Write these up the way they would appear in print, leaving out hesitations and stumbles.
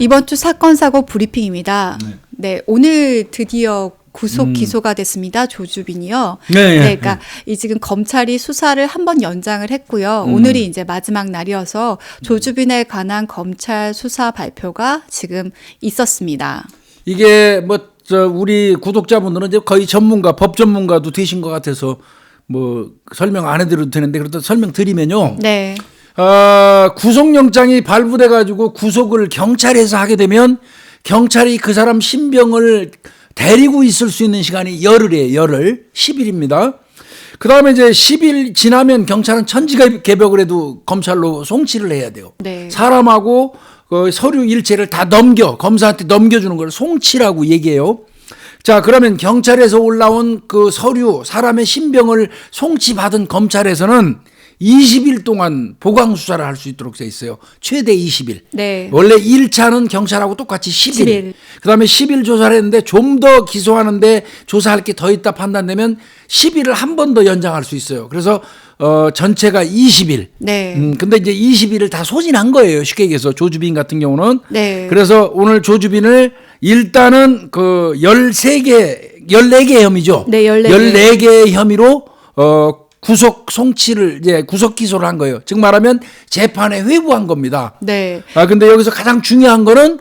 이번 주 사건 사고 브리핑입니다. 네, 오늘 드디어 구속 기소가 됐습니다. 조주빈이요. 네, 그러니까 이 지금 검찰이 수사를 한 번 연장을 했고요. 오늘이 이제 마지막 날이어서 조주빈에 관한 검찰 수사 발표가 지금 있었습니다. 이게 우리 구독자분들은 이제 거의 전문가, 법 전문가도 되신 것 같아서 설명 안 해드려도 되는데 그래도 설명드리면요. 네. 구속영장이 발부돼 가지고 구속을 경찰에서 하게 되면 경찰이 그 사람 신병을 데리고 있을 수 있는 시간이 열흘이에요. 열흘. 10일입니다. 그 다음에 이제 10일 지나면 경찰은 천지개벽을 해도 검찰로 송치를 해야 돼요. 네. 사람하고 그 서류 일체를 다 검사한테 넘겨주는 걸 송치라고 얘기해요. 자, 그러면 경찰에서 올라온 그 서류, 사람의 신병을 송치받은 검찰에서는 20일 동안 보강 수사를 할 수 있도록 돼 있어요. 최대 20일. 네. 원래 1차는 경찰하고 똑같이 10일. 10일. 그다음에 10일 조사를 했는데 좀 더 기소하는데 조사할 게 더 있다 판단되면 10일을 한 번 더 연장할 수 있어요. 그래서 전체가 20일. 네. 근데 이제 20일을 다 소진한 거예요. 쉽게 얘기해서 조주빈 같은 경우는. 네. 그래서 오늘 조주빈을 일단은 그 14개 혐의죠. 네, 14개. 14개의 혐의로 구속 송치를 이제 구속 기소를 한 거예요. 즉 말하면 재판에 회부한 겁니다. 네. 근데 여기서 가장 중요한 거는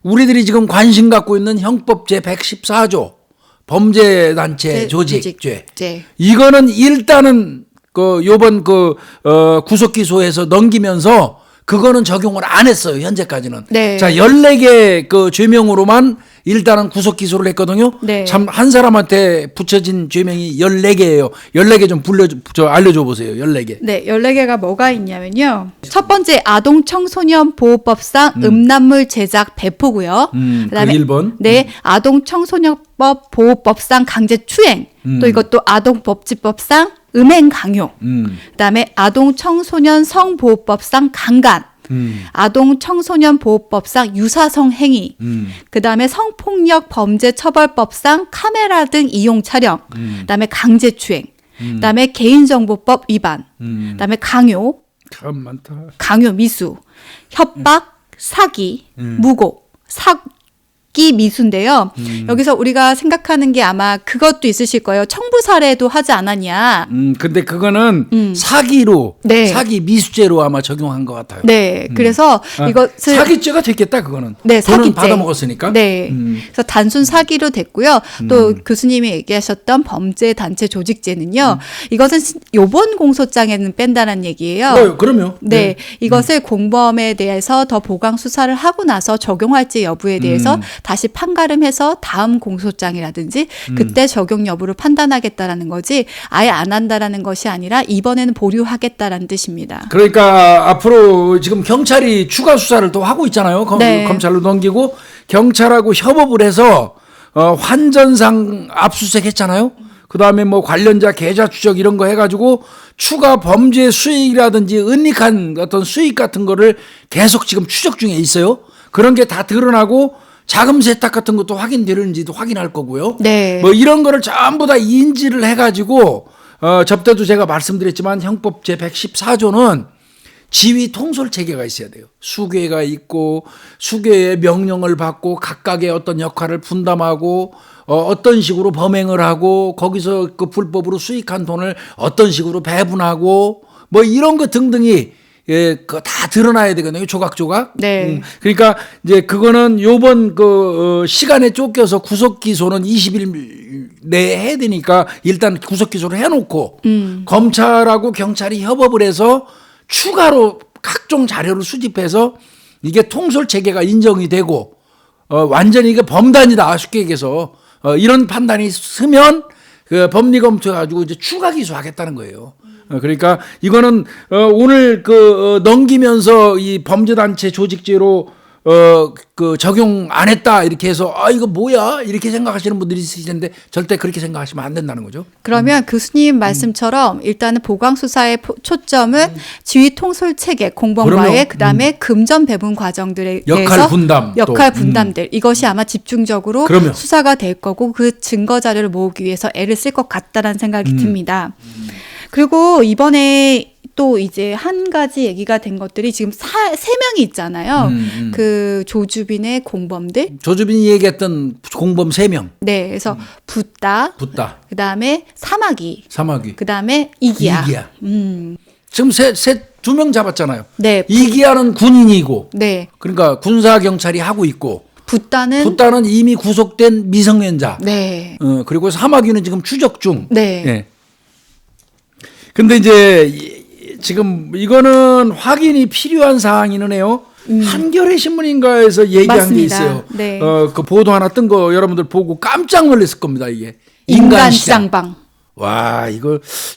우리들이 지금 관심 갖고 있는 형법 제 114조 범죄단체 조직죄. 이거는 일단은 요번 구속 기소에서 넘기면서 그거는 적용을 안 했어요. 현재까지는. 네. 자, 14개 그 죄명으로만 일단은 구속 기소를 했거든요. 네. 참 한 사람한테 붙여진 죄명이 14개예요. 14개 좀 알려줘 보세요. 14개. 네, 14개가 뭐가 있냐면요. 첫 번째 아동 청소년 보호법상 음란물 제작 배포고요. 그다음에 그 1번. 네, 아동 청소년법 보호법상 강제 추행. 또 이것도 아동 법제법상 음행 강요. 그다음에 아동 청소년 성보호법상 강간. 아동 청소년 보호법상 유사성 행위. 그다음에 성폭력 범죄 처벌법상 카메라 등 이용 촬영. 그다음에 강제 추행. 그다음에 개인정보법 위반. 그다음에 강요. 참 많다. 강요 미수. 협박, 사기, 무고, 사기 미수인데요. 여기서 우리가 생각하는 게 아마 그것도 있으실 거예요. 청부 살해도 하지 않았냐. 근데 그거는 사기로, 네. 사기 미수죄로 아마 적용한 것 같아요. 네. 그래서 이것을 사기죄가 됐겠다, 그거는. 네, 돈은 사기죄. 받아먹었으니까. 네. 그래서 단순 사기로 됐고요. 또 교수님이 얘기하셨던 범죄단체 조직죄는요. 이것은 요번 공소장에는 뺀다는 얘기예요. 그럼요. 네. 이것을 공범에 대해서 더 보강 수사를 하고 나서 적용할지 여부에 대해서 다시 판가름해서 다음 공소장이라든지 그때 적용 여부를 판단하겠다라는 거지 아예 안 한다라는 것이 아니라 이번에는 보류하겠다라는 뜻입니다. 그러니까 앞으로 지금 경찰이 추가 수사를 또 하고 있잖아요. 네. 검찰로 넘기고 경찰하고 협업을 해서 환전상 압수수색했잖아요. 그다음에 관련자 계좌 추적 이런 거 해가지고 추가 범죄 수익이라든지 은닉한 어떤 수익 같은 거를 계속 지금 추적 중에 있어요. 그런 게 다 드러나고 자금 세탁 같은 것도 확인되는지도 확인할 거고요. 네. 이런 거를 전부 다 인지를 해가지고 접대도 제가 말씀드렸지만 형법 제 114조는 지휘 통솔 체계가 있어야 돼요. 수괴가 있고 수괴의 명령을 받고 각각의 어떤 역할을 분담하고 어떤 식으로 범행을 하고 거기서 그 불법으로 수익한 돈을 어떤 식으로 배분하고 이런 거 등등이 그거 다 드러나야 되거든요. 조각조각. 네. 그러니까 이제 그거는 요번 시간에 쫓겨서 구속 기소는 20일 내에 해야 되니까 일단 구속 기소를 해놓고 검찰하고 경찰이 협업을 해서 추가로 각종 자료를 수집해서 이게 통솔 체계가 인정이 되고 완전히 이게 범단이다 쉽게 얘기해서 이런 판단이 서면 그 법리 검토해가지고 이제 추가 기소하겠다는 거예요. 그러니까 이거는 오늘 넘기면서 이 범죄단체 조직죄로 적용 안 했다 이렇게 해서 이거 뭐야 이렇게 생각하시는 분들이 있으시는데 절대 그렇게 생각하시면 안 된다는 거죠. 그러면 교수님 말씀처럼 일단은 보강 수사의 초점은 지휘 통솔 체계 공범과의 그다음에 금전 배분 과정들에 대해서 역할 분담들 이것이 아마 집중적으로 그럼요. 수사가 될 거고 그 증거 자료를 모으기 위해서 애를 쓸 것 같다라는 생각이 듭니다. 그리고 이번에 또 이제 한 가지 얘기가 된 것들이 지금 세 명이 있잖아요. 그 조주빈의 공범들. 조주빈이 얘기했던 공범 3명. 네, 그래서 붓다. 그다음에 사마귀. 그다음에 이기야. 지금 2명 잡았잖아요. 네. 이기야는 군인이고. 네. 그러니까 군사 경찰이 하고 있고. 붓다는 이미 구속된 미성년자. 네. 그리고 사마귀는 지금 추적 중. 네. 예. 근데 이제 지금 이거는 확인이 필요한 사항이는 해요. 한겨레 신문인가에서 얘기한 맞습니다. 게 있어요. 네. 그 보도 하나 뜬 거 여러분들 보고 깜짝 놀랐을 겁니다. 이게 인간시장방. 와,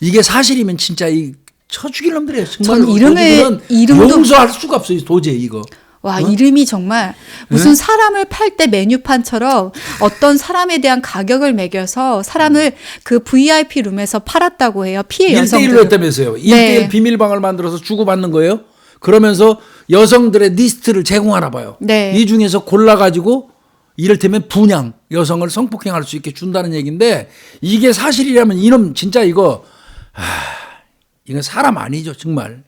이게 사실이면 진짜 쳐 죽일 놈들이에요. 정말 이름도 용서할 수가 없어요. 도저히 이거. 와, 이름이 정말 무슨 사람을 팔 때 메뉴판처럼 어떤 사람에 대한 가격을 매겨서 사람을 그 VIP 룸에서 팔았다고 해요. 피해 여성들. 1대1로 했다면서요. 1대1 비밀방을 만들어서 주고받는 거예요. 그러면서 여성들의 리스트를 제공하나 봐요. 네. 이 중에서 골라가지고 이를테면 분양, 여성을 성폭행할 수 있게 준다는 얘기인데 이게 사실이라면 이놈 진짜 이거 사람 아니죠. 정말.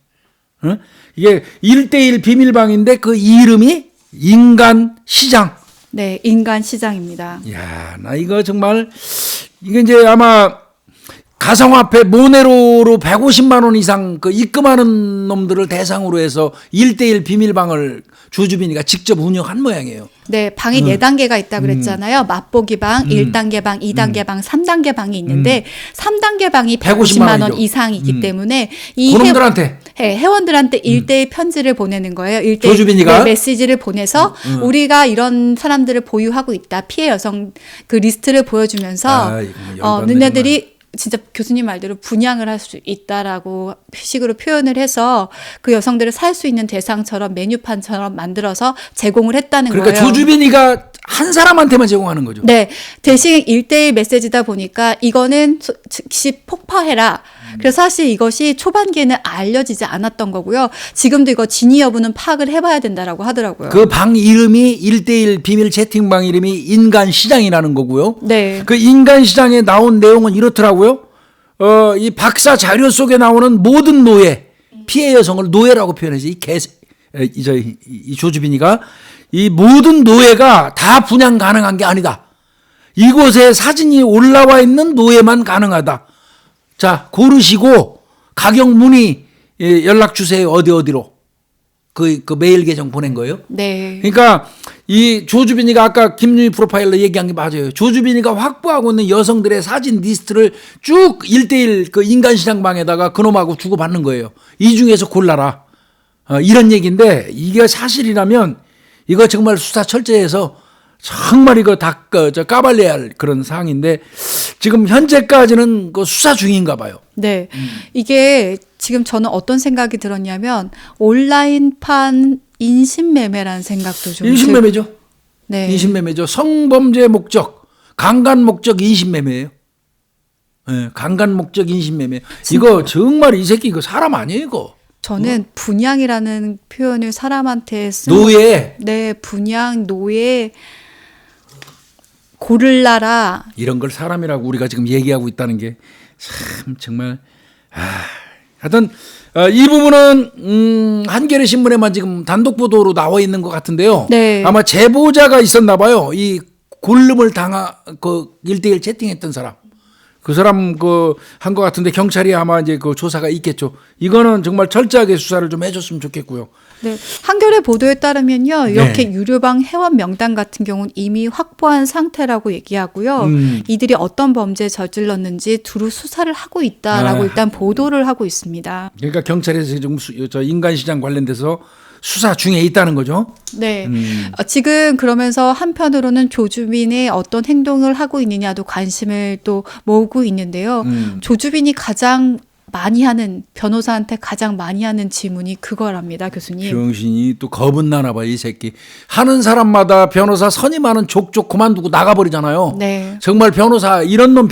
응? 이게 1대1 비밀방인데 그 이름이 인간시장. 네, 인간시장입니다. 이야, 나 이거 정말 이게 이제 아마 가상화폐 모네로로 150만 원 이상 그 입금하는 놈들을 대상으로 해서 1대1 비밀방을 조주빈이가 직접 운영한 모양이에요. 네, 방이 4단계가 있다고 그랬잖아요. 맛보기 방, 1단계 방, 2단계 방, 3단계 방이 있는데 3단계 방이 150만 원 이상이기 때문에 이 그놈들한테 회원들한테 1대1 편지를 보내는 거예요. 1대1 조주빈이가 메시지를 보내서 우리가 이런 사람들을 보유하고 있다. 피해 여성 그 리스트를 보여주면서 너네들이 진짜 교수님 말대로 분양을 할 수 있다라고 식으로 표현을 해서 그 여성들을 살 수 있는 대상처럼 메뉴판처럼 만들어서 제공을 했다는 거예요. 그러니까 조주빈이가 한 사람한테만 제공하는 거죠. 네. 대신 1대1 메시지다 보니까 이거는 즉시 폭파해라. 그래서 사실 이것이 초반기에는 알려지지 않았던 거고요. 지금도 이거 진위 여부는 파악을 해봐야 된다라고 하더라고요. 그 방 이름이 1대1 비밀 채팅방 이름이 인간시장이라는 거고요. 네. 그 인간시장에 나온 내용은 이렇더라고요. 이 박사 자료 속에 나오는 모든 노예, 피해 여성을 노예라고 표현해서 이 조주빈이가 이 모든 노예가 다 분양 가능한 게 아니다. 이곳에 사진이 올라와 있는 노예만 가능하다. 자, 고르시고 가격 문의 연락 주세요. 어디로. 그 메일 계정 보낸 거예요. 네. 그러니까 이 조주빈이가 아까 김유희 프로파일러 얘기한 게 맞아요. 조주빈이가 확보하고 있는 여성들의 사진 리스트를 쭉 1대1 그 인간시장방에다가 그놈하고 주고받는 거예요. 이 중에서 골라라. 이런 얘기인데 이게 사실이라면 이거 정말 수사 철저해서 정말 이거 다 까발려야 할 그런 사항인데 지금 현재까지는 그 수사 중인가 봐요. 네. 이게 지금 저는 어떤 생각이 들었냐면 온라인판 인신매매라는 생각도 좀 인신매매죠. 네. 인신매매죠. 성범죄 목적, 강간 목적 인신매매예요. 네, 강간 목적 인신매매. 이거 정말 이 새끼 이거 사람 아니에요, 이거. 저는 분양이라는 표현을 사람한테 노예. 네, 분양, 노예, 고를라라. 이런 걸 사람이라고 우리가 지금 얘기하고 있다는 게 참 정말 하여튼 이 부분은 한겨레 신문에만 지금 단독 보도로 나와 있는 것 같은데요. 네. 아마 제보자가 있었나 봐요. 이 골름을 그 1대1 채팅했던 사람. 그 사람 한 것 같은데 경찰이 아마 이제 그 조사가 있겠죠. 이거는 정말 철저하게 수사를 좀 해줬으면 좋겠고요. 네, 한겨레 보도에 따르면요, 이렇게 네. 유료방 회원 명단 같은 경우는 이미 확보한 상태라고 얘기하고 이들이 어떤 범죄에 저질렀는지 두루 수사를 하고 있다라고 일단 보도를 하고 있습니다. 그러니까 경찰에서 지금 인간시장 관련돼서 수사 중에 있다는 거죠. 네. 지금 그러면서 한편으로는 조주빈의 어떤 행동을 하고 있느냐도 관심을 또 모으고 있는데요. 조주빈이 가장 많이 하는, 변호사한테 가장 많이 하는 질문이 그거랍니다, 교수님. 병신이 또 겁은 나나 봐, 이 새끼. 하는 사람마다 변호사 선임하는 족족 그만두고 나가버리잖아요. 네. 정말 변호사, 이런 놈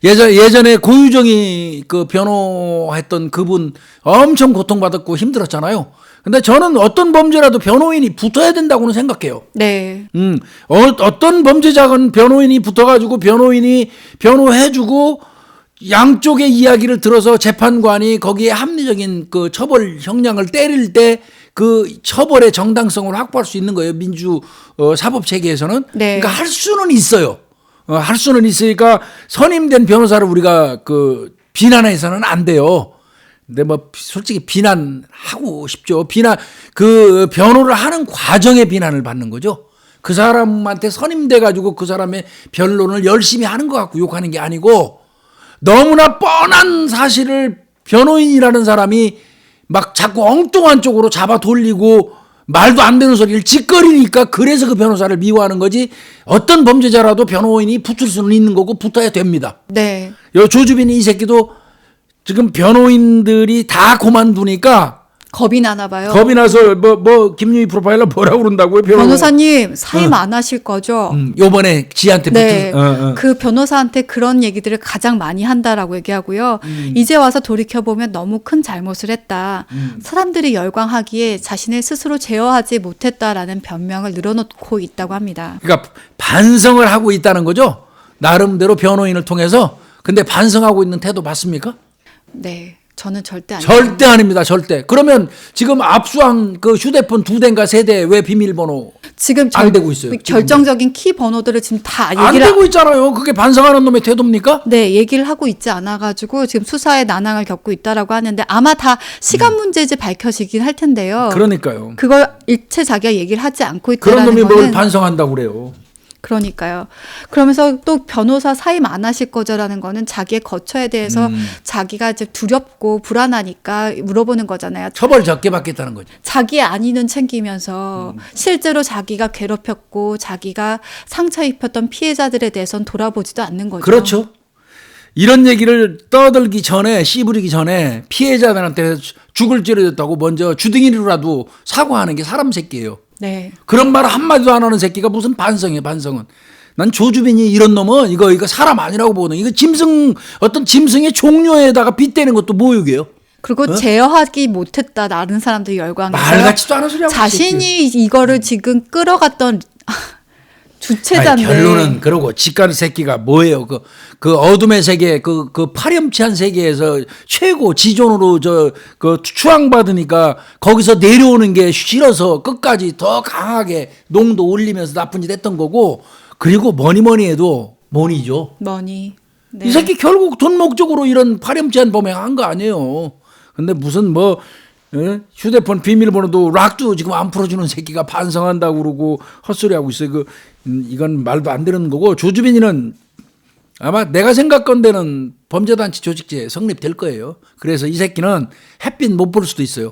예전에 고유정이 그 변호했던 그분 엄청 고통받았고 힘들었잖아요. 근데 저는 어떤 범죄라도 변호인이 붙어야 된다고는 생각해요. 네. 어떤 범죄자건 변호인이 붙어가지고 변호인이 변호해주고 양쪽의 이야기를 들어서 재판관이 거기에 합리적인 그 처벌 형량을 때릴 때 그 처벌의 정당성을 확보할 수 있는 거예요. 민주 사법 체계에서는. 네. 그러니까 할 수는 있어요. 할 수는 있으니까 선임된 변호사를 우리가 그 비난해서는 안 돼요. 근데 뭐 솔직히 비난하고 싶죠. 그 변호를 하는 과정에 비난을 받는 거죠. 그 사람한테 선임돼 가지고 그 사람의 변론을 열심히 하는 것 같고 욕하는 게 아니고 너무나 뻔한 사실을 변호인이라는 사람이 막 자꾸 엉뚱한 쪽으로 잡아 돌리고 말도 안 되는 소리를 짓거리니까 그래서 그 변호사를 미워하는 거지. 어떤 범죄자라도 변호인이 붙을 수는 있는 거고 붙어야 됩니다. 네. 요 조주빈이 이 새끼도 지금 변호인들이 다 그만두니까 겁이 나나 봐요. 겁이 나서 뭐 김유희 프로파일러 뭐라고 그런다고요? 변호사님 사임 안 하실 거죠? 요번에 지한테 네. 붙은 그 변호사한테 그런 얘기들을 가장 많이 한다라고 얘기하고요. 이제 와서 돌이켜보면 너무 큰 잘못을 했다. 사람들이 열광하기에 자신을 스스로 제어하지 못했다라는 변명을 늘어놓고 있다고 합니다. 그러니까 반성을 하고 있다는 거죠. 나름대로 변호인을 통해서. 근데 반성하고 있는 태도 맞습니까? 네. 저는 절대 아니에요. 절대 아닙니다. 절대. 그러면 지금 압수한 그 휴대폰 2대인가 3대 왜 비밀번호 지금 안 되고 있어요? 결정적인 키 번호들을 지금 다 안 얘기를 되고 있잖아요. 그게 반성하는 놈의 태도입니까? 네, 얘기를 하고 있지 않아가지고 지금 수사에 난항을 겪고 있다라고 하는데 아마 다 시간 문제지 밝혀지긴 할 텐데요. 그러니까요. 그걸 일체 자기가 얘기를 하지 않고 그런 있다라는 놈이 뭘 거는 반성한다고 그래요. 그러니까요. 그러면서 또 변호사 사임 안 하실 거죠라는 거는 자기의 거처에 대해서 자기가 이제 두렵고 불안하니까 물어보는 거잖아요. 처벌 적게 받겠다는 거죠. 자기의 안위는 챙기면서 실제로 자기가 괴롭혔고 자기가 상처 입혔던 피해자들에 대해서는 돌아보지도 않는 거죠. 그렇죠. 이런 얘기를 떠들기 전에 씨부리기 전에 피해자들한테 죽을 찌르졌다고 먼저 주둥이로라도 사과하는 게 사람 새끼예요. 네. 그런 말 한마디도 안 하는 새끼가 무슨 반성이에요, 반성은. 난 조주빈이 이런 놈은 이거 사람 아니라고 보거든. 이거 어떤 짐승의 종류에다가 빗대는 것도 모욕이에요. 그리고 제어하기 못했다. 다른 사람들이 열광해서 말 같지도 않은 소리 하고 자신이 이거를 지금 끌어갔던 주체자인데. 결론은 그러고 직가는 새끼가 뭐예요? 그 어둠의 세계, 그 파렴치한 세계에서 최고 지존으로 그 추앙받으니까 거기서 내려오는 게 싫어서 끝까지 더 강하게 농도 올리면서 나쁜 짓 했던 거고, 그리고 뭐니 해도 머니죠. 머니. 네. 이 새끼 결국 돈 목적으로 이런 파렴치한 범행한 거 아니에요. 근데 무슨 휴대폰 비밀번호도 락도 지금 안 풀어주는 새끼가 반성한다고 그러고 헛소리하고 있어요. 이건 말도 안 되는 거고, 조주빈이는 아마 내가 생각건대는 범죄단체 조직죄 성립될 거예요. 그래서 이 새끼는 햇빛 못 볼 수도 있어요.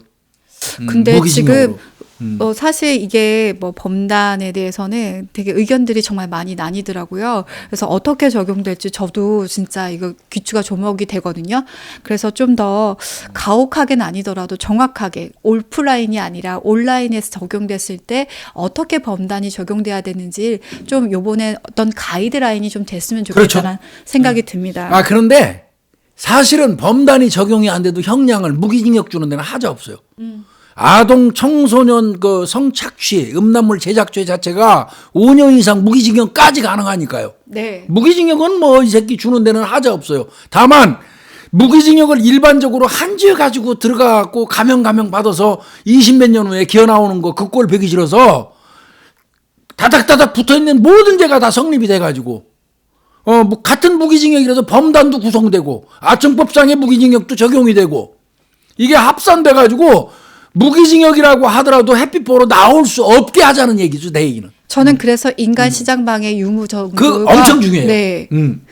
근데 무기징역으로. 지금 사실 이게 뭐 범단에 대해서는 되게 의견들이 정말 많이 나뉘더라고요. 그래서 어떻게 적용될지 저도 진짜 이거 귀추가 조목이 되거든요. 그래서 좀 더 가혹하게는 아니더라도 정확하게 오프라인이 아니라 온라인에서 적용됐을 때 어떻게 범단이 적용돼야 되는지 좀 요번에 어떤 가이드라인이 좀 됐으면 좋겠다는 생각이 듭니다. 그런데 사실은 범단이 적용이 안 돼도 형량을 무기징역 주는 데는 하자 없어요. 아동 청소년 그 성착취, 음란물 제작죄 자체가 5년 이상 무기징역까지 가능하니까요. 네. 무기징역은 뭐 이 새끼 주는 데는 하자 없어요. 다만 무기징역을 일반적으로 한지에 가지고 들어가고 가명 받아서 20몇 년 후에 기어 나오는 거 그 꼴 보기 싫어서 다닥다닥 붙어있는 모든 죄가 다 성립이 돼가지고 뭐 같은 무기징역이라도 범단도 구성되고 아청법상의 무기징역도 적용이 되고 이게 합산돼가지고 무기징역이라고 하더라도 햇빛 보러 나올 수 없게 하자는 얘기죠, 내 얘기는. 저는 그래서 인간 시장방의 유무 정도가 그 엄청 중요해요. 네.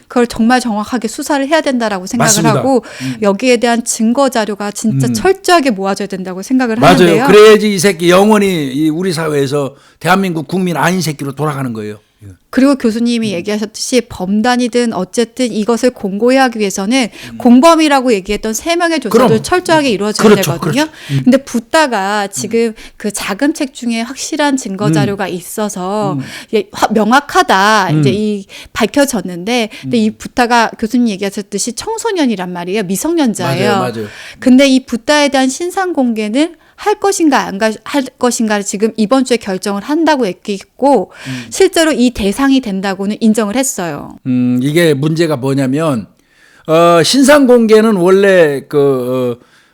그걸 정말 정확하게 수사를 해야 된다라고 생각을 맞습니다. 하고 여기에 대한 증거 자료가 진짜 철저하게 모아져야 된다고 생각을 맞아요. 하는데요. 그래야지 이 새끼 영원히 우리 사회에서 대한민국 국민 아닌 새끼로 돌아가는 거예요. 그리고 교수님이 얘기하셨듯이 범단이든 어쨌든 이것을 공고히 하기 위해서는 공범이라고 얘기했던 3명의 조사도 그럼. 철저하게 이루어져야 그렇죠, 되거든요. 근데 붙다가 지금 그 작은 책 중에 확실한 증거 자료가 있어서 명확하다 이제 이 밝혀졌는데 근데 이 붙다가 교수님 얘기하셨듯이 청소년이란 말이에요. 미성년자예요. 맞아요. 근데 이 붙다에 대한 신상 공개는 할 것인가 안 할 것인가를 지금 이번 주에 결정을 한다고 얘기했고 실제로 이 대상이 된다고는 인정을 했어요. 이게 문제가 뭐냐면 신상 공개는 원래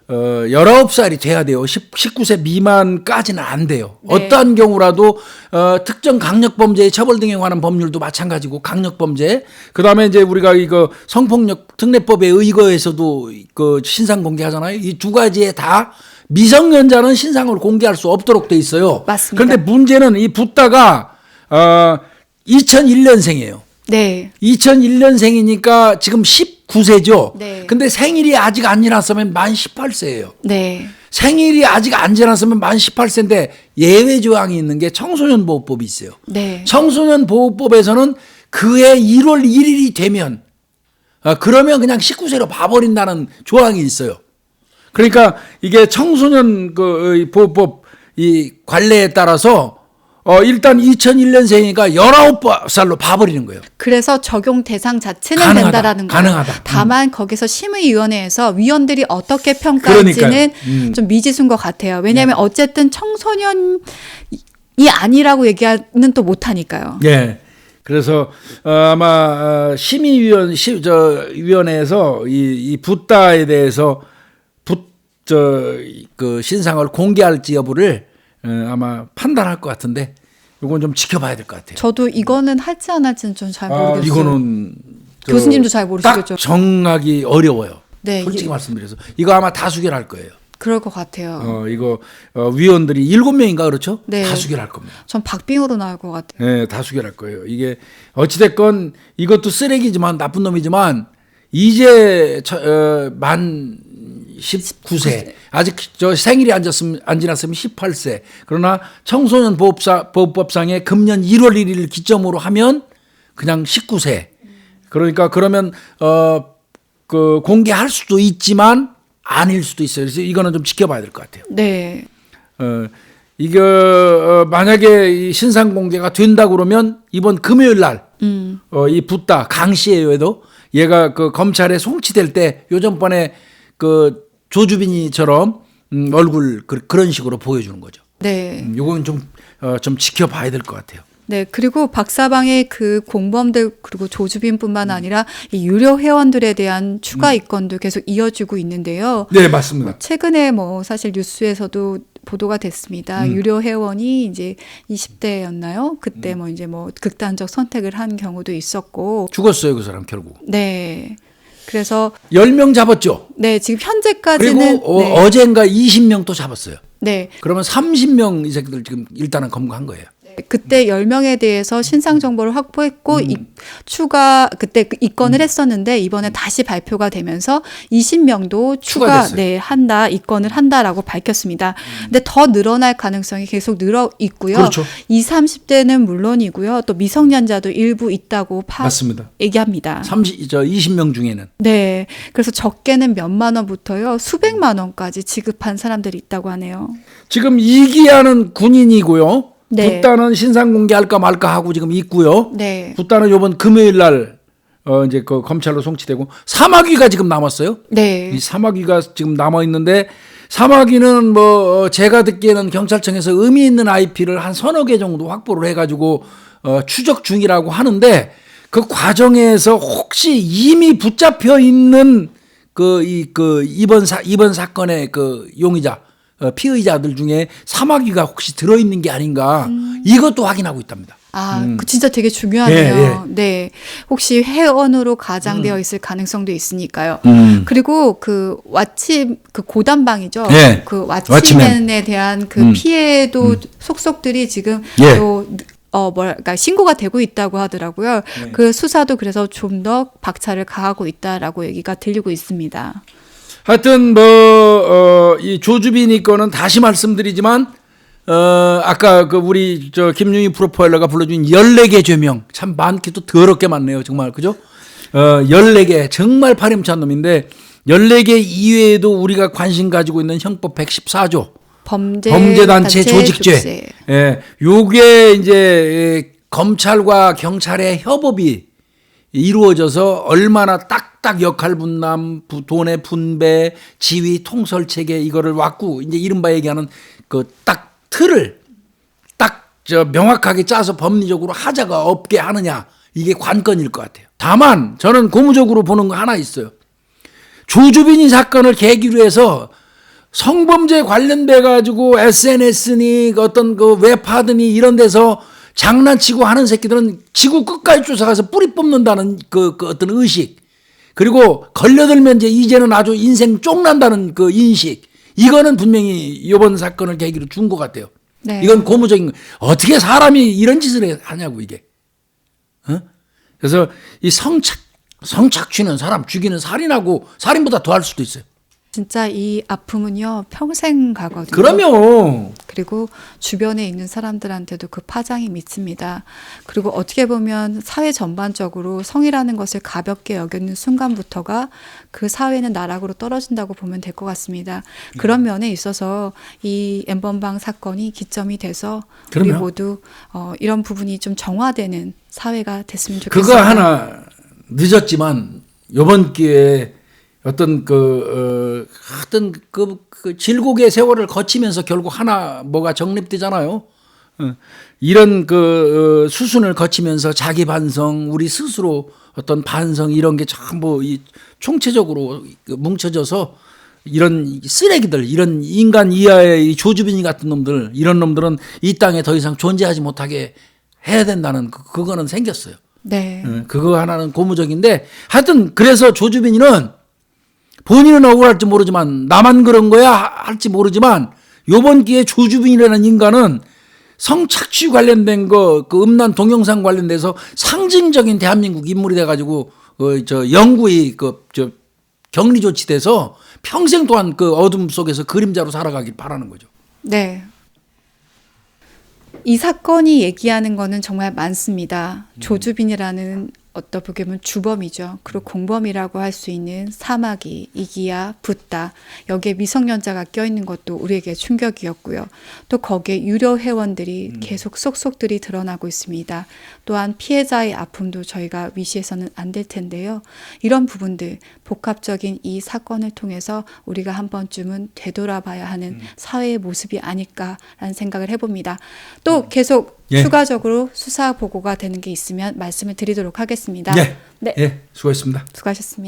19살이 돼야 돼요. 19세 미만까지는 안 돼요. 네. 어떠한 경우라도 특정 강력범죄의 처벌 등에 관한 법률도 마찬가지고 강력범죄. 그다음에 이제 우리가 이거 성폭력 특례법에 의거해서도 그 신상 공개하잖아요. 이 두 가지에 다 미성년자는 신상을 공개할 수 없도록 돼 있어요. 맞습니다. 그런데 문제는 이 붓다가 2001년생이에요. 네. 2001년생이니까 지금 19세죠. 네. 근데 생일이 아직 안 지났으면 만 18세예요. 네. 생일이 아직 안 지났으면 만 18세인데 예외 조항이 있는 게 청소년 보호법이 있어요. 네. 청소년 보호법에서는 그해 1월 1일이 되면 그러면 그냥 19세로 봐버린다는 조항이 있어요. 그러니까 이게 청소년 보호법 이 관례에 따라서 일단 2001년생이니까 19살로 봐버리는 거예요. 그래서 적용 대상 자체는 가능하다. 된다라는 거예요. 가능하다. 다만 거기서 심의위원회에서 위원들이 어떻게 평가할지는 좀 미지수인 것 같아요. 왜냐하면 어쨌든 청소년이 아니라고 얘기는 또 못하니까요. 예. 그래서 아마 위원회에서 이 붓다에 대해서 그 신상을 공개할지 여부를 아마 판단할 것 같은데 이건 좀 지켜봐야 될 것 같아요. 저도 이거는 할지 안 할지는 좀 잘 모르겠어요. 이거는 교수님도 잘 모르시겠죠. 딱 정하기 어려워요. 네, 솔직히 말씀드려서 이거 아마 다수결할 거예요. 그럴 것 같아요. 이거 위원들이 7명인가 그렇죠? 네. 다수결할 겁니다. 전 박빙으로 나올 것 같아요. 네, 다수결할 거예요. 이게 어찌됐건 이것도 쓰레기지만 나쁜 놈이지만 이제 만 19세 아직 저 생일이 안 지났으면 18세. 그러나 청소년 보호법상에 금년 1월 1일 기점으로 하면 그냥 19세. 그러니까 그러면 그 공개할 수도 있지만 아닐 수도 있어요. 그래서 이거는 좀 지켜봐야 될 것 같아요. 네. 이거 만약에 이 신상 공개가 된다 그러면 이번 금요일 날 이 붓다 강 씨에도 얘가 그 검찰에 송치될 때 요전번에 그 조주빈이처럼 얼굴 그런 식으로 보여주는 거죠. 네. 요건 좀 지켜봐야 될 것 같아요. 네, 그리고 박사방의 그 공범들 그리고 조주빈뿐만 아니라 이 유료 회원들에 대한 추가 입건도 계속 이어지고 있는데요. 네, 맞습니다. 최근에 뭐 사실 뉴스에서도 보도가 됐습니다. 유료 회원이 이제 20대였나요? 그때 뭐 이제 뭐 극단적 선택을 한 경우도 있었고. 죽었어요, 그 사람 결국. 네. 그래서 10명 잡았죠. 네, 지금 현재까지는 그리고 네. 어젠가 20명 또 잡았어요. 네. 그러면 30명 이 새끼들 지금 일단은 검거한 거예요. 그때 10명에 대해서 신상 정보를 확보했고 추가 그때 입건을 했었는데 이번에 다시 발표가 되면서 20명도 추가됐어요. 네, 한다, 입건을 한다라고 밝혔습니다. 근데 더 늘어날 가능성이 계속 늘어 있고요. 그렇죠. 20, 30대는 물론이고요. 또 미성년자도 일부 있다고 맞습니다. 얘기합니다. 20명 중에는. 네. 그래서 적게는 몇만 원부터요. 수백만 원까지 지급한 사람들이 있다고 하네요. 지금 이기하는 군인이고요. 네. 붓다는 신상 공개할까 말까 하고 지금 있고요. 네. 붓다는 이번 금요일 날 이제 그 검찰로 송치되고 사마귀가 지금 남았어요. 네. 이 사마귀가 지금 남아 있는데 사마귀는 뭐 제가 듣기에는 경찰청에서 의미 있는 IP를 한 서너 개 정도 확보를 해가지고 추적 중이라고 하는데 그 과정에서 혹시 이미 붙잡혀 있는 이번 사건의 그 용의자 피의자들 중에 사마귀가 혹시 들어있는 게 아닌가 이것도 확인하고 있답니다. 그 진짜 되게 중요하네요. 예, 예. 네. 혹시 회원으로 가장되어 있을 가능성도 있으니까요. 그리고 그 고단방이죠. 예. 그 왓치맨. 왓치맨에 대한 그 피해도 속속들이 지금 예. 또 그러니까 신고가 되고 있다고 하더라고요. 네. 그 수사도 그래서 좀 더 박차를 가하고 있다라고 얘기가 들리고 있습니다. 하여튼 이 조주빈이 거는 다시 말씀드리지만 아까 그 우리 김윤희 프로파일러가 불러준 14개 죄명 참 많기도 더럽게 많네요. 정말 그죠? 14개 정말 파렴치한 놈인데 14개 이외에도 우리가 관심 가지고 있는 형법 114조 범죄단체 조직죄. 예. 요게 이제 검찰과 경찰의 협업이 이루어져서 얼마나 딱딱 역할 분담, 돈의 분배, 지휘, 통솔 체계 이거를 왔고 이제 이른바 얘기하는 그 딱 틀을 딱 명확하게 짜서 법리적으로 하자가 없게 하느냐 이게 관건일 것 같아요. 다만 저는 고무적으로 보는 거 하나 있어요. 조주빈이 사건을 계기로 해서 성범죄 관련돼 가지고 SNS니 어떤 그 웹하드니 이런 데서 장난치고 하는 새끼들은 지구 끝까지 쫓아가서 뿌리 뽑는다는 그 어떤 의식, 그리고 걸려들면 이제는 아주 인생 쪽난다는 그 인식, 이거는 분명히 이번 사건을 계기로 준 것 같아요. 네. 이건 고무적인, 어떻게 사람이 이런 짓을 하냐고 이게. 어? 그래서 이 성착취는 사람 죽이는 살인하고 살인보다 더할 수도 있어요. 진짜 이 아픔은요 평생 가거든요. 그러면 그리고 주변에 있는 사람들한테도 그 파장이 미칩니다. 그리고 어떻게 보면 사회 전반적으로 성이라는 것을 가볍게 여기는 순간부터가 그 사회는 나락으로 떨어진다고 보면 될 것 같습니다. 그런 면에 있어서 이 N번방 사건이 기점이 돼서 우리 그럼요. 모두 이런 부분이 좀 정화되는 사회가 됐으면 좋겠습니다. 그거 하나 늦었지만 이번 기회에 어떤 하여튼 그 질곡의 세월을 거치면서 결국 하나 뭐가 정립되잖아요. 이런 수순을 거치면서 자기 반성, 우리 스스로 어떤 반성 이런 게 전부 총체적으로 뭉쳐져서 이런 쓰레기들, 이런 인간 이하의 조주빈이 같은 놈들, 이런 놈들은 이 땅에 더 이상 존재하지 못하게 해야 된다는 그거는 생겼어요. 네. 그거 하나는 고무적인데, 하여튼 그래서 조주빈이는 본인은 억울할지 모르지만 나만 그런 거야 할지 모르지만 요번 기회에 조주빈이라는 인간은 성착취 관련된 그 음란 동영상 관련돼서 상징적인 대한민국 인물이 돼가지고 영구히 격리 조치돼서 평생 동안 그 어둠 속에서 그림자로 살아가길 바라는 거죠. 네. 이 사건이 얘기하는 거는 정말 많습니다. 조주빈이라는 어떻게 보면 주범이죠. 그리고 공범이라고 할 수 있는 사마귀, 이기야, 붓다, 여기에 미성년자가 껴있는 것도 우리에게 충격이었고요. 또 거기에 유료 회원들이 계속 속속들이 드러나고 있습니다. 또한 피해자의 아픔도 저희가 위시해서는 안 될 텐데요. 이런 부분들, 복합적인 이 사건을 통해서 우리가 한 번쯤은 되돌아봐야 하는 사회의 모습이 아닐까라는 생각을 해봅니다. 또 계속 추가적으로 수사 보고가 되는 게 있으면 말씀을 드리도록 하겠습니다. 네, 수고했습니다. 수고하셨습니다.